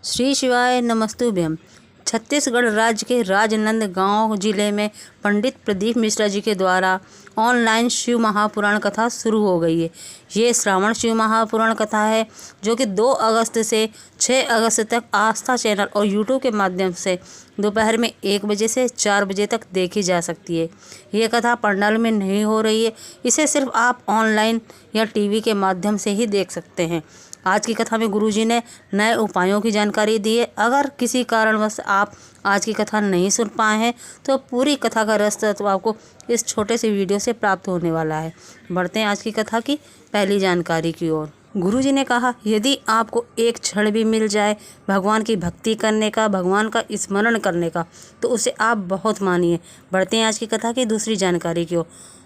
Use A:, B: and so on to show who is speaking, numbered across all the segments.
A: श्री शिवाय नमस्तुभ्यम। छत्तीसगढ़ राज्य के राजनांदगांव जिले में पंडित प्रदीप मिश्रा जी के द्वारा ऑनलाइन शिव महापुराण कथा शुरू हो गई है। ये श्रावण शिव महापुराण कथा है जो कि 2 अगस्त से 6 अगस्त तक आस्था चैनल और यूट्यूब के माध्यम से दोपहर में 1 बजे से 4 बजे तक देखी जा सकती है। ये कथा पंडाल में नहीं हो रही है, इसे सिर्फ आप ऑनलाइन या टीवी के माध्यम से ही देख सकते हैं। आज की कथा में गुरुजी ने नए उपायों की जानकारी दी है। अगर किसी कारणवश आप आज की कथा नहीं सुन पाए हैं तो पूरी कथा का रस तत्व आपको इस छोटे से वीडियो से प्राप्त होने वाला है। बढ़ते हैं आज की कथा की पहली जानकारी की ओर। गुरुजी ने कहा, यदि आपको एक क्षण भी मिल जाए भगवान की भक्ति करने का, भगवान का स्मरण करने का, तो उसे आप बहुत मानिए। बढ़ते हैं आज की कथा की दूसरी जानकारी की ओर।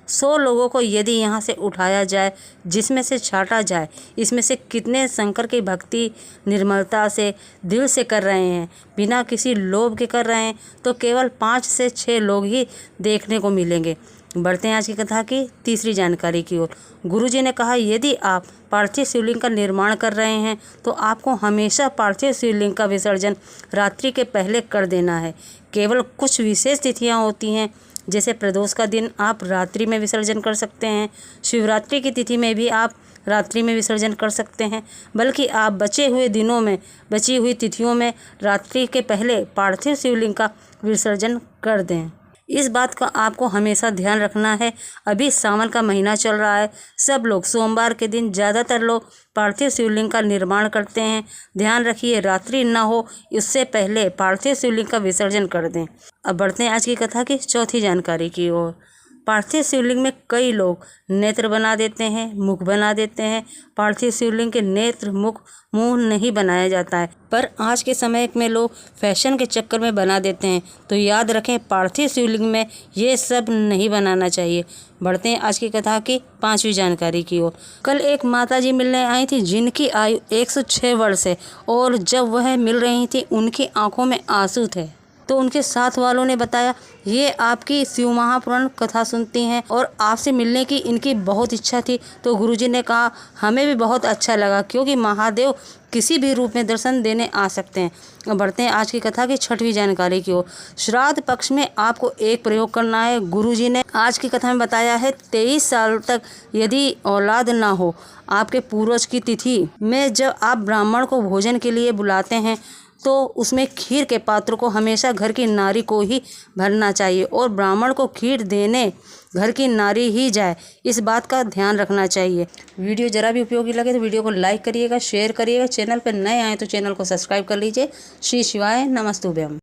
A: 100 लोगों को यदि यहाँ से उठाया जाए, जिसमें से छांटा जाए, इसमें से कितने शंकर की भक्ति निर्मलता से दिल से कर रहे हैं, बिना किसी लोभ के कर रहे हैं, तो केवल 5 से 6 लोग ही देखने को मिलेंगे। बढ़ते हैं आज की कथा की तीसरी जानकारी की ओर। गुरुजी ने कहा, यदि आप पार्थिव शिवलिंग का निर्माण कर रहे हैं तो आपको हमेशा पार्थिव शिवलिंग का विसर्जन रात्रि के पहले कर देना है। केवल कुछ विशेष तिथियां होती हैं, जैसे प्रदोष का दिन आप रात्रि में विसर्जन कर सकते हैं, शिवरात्रि की तिथि में भी आप रात्रि में विसर्जन कर सकते हैं, बल्कि आप बचे हुए दिनों में, बची हुई तिथियों में रात्रि के पहले पार्थिव शिवलिंग का विसर्जन कर दें। इस बात का आपको हमेशा ध्यान रखना है। अभी सावन का महीना चल रहा है, सब लोग सोमवार के दिन ज़्यादातर लोग पार्थिव शिवलिंग का निर्माण करते हैं। ध्यान रखिए रात्रि न हो, इससे पहले पार्थिव शिवलिंग का विसर्जन कर दें। अब बढ़ते हैं आज की कथा की चौथी जानकारी की ओर। पार्थिव शिवलिंग में कई लोग नेत्र बना देते हैं, मुख बना देते हैं। पार्थिव शिवलिंग के नेत्र, मुख, मुंह नहीं बनाया जाता है, पर आज के समय में लोग फैशन के चक्कर में बना देते हैं। तो याद रखें, पार्थिव शिवलिंग में ये सब नहीं बनाना चाहिए। बढ़ते हैं आज की कथा की 5वीं जानकारी की ओर। कल एक माताजी मिलने आई थी जिनकी आयु 106 वर्ष है, और जब वह मिल रही थी उनकी आंखों में आंसू थे। तो उनके साथ वालों ने बताया, ये आपकी शिव महापुराण कथा सुनती हैं और आपसे मिलने की इनकी बहुत इच्छा थी। तो गुरुजी ने कहा, हमें भी बहुत अच्छा लगा, क्योंकि महादेव किसी भी रूप में दर्शन देने आ सकते हैं। बढ़ते हैं आज की कथा की 6वीं जानकारी की ओर। श्राद्ध पक्ष में आपको एक प्रयोग करना है। गुरुजी ने आज की कथा में बताया है, 23 साल तक यदि औलाद ना हो, आपके पूर्वज की तिथि में जब आप ब्राह्मण को भोजन के लिए बुलाते हैं तो उसमें खीर के पात्र को हमेशा घर की नारी को ही भरना चाहिए, और ब्राह्मण को खीर देने घर की नारी ही जाए, इस बात का ध्यान रखना चाहिए। वीडियो जरा भी उपयोगी लगे तो वीडियो को लाइक करिएगा, शेयर करिएगा। चैनल पर नए आए तो चैनल को सब्सक्राइब कर लीजिए। श्री शिवाय नमस्तुभ्यम।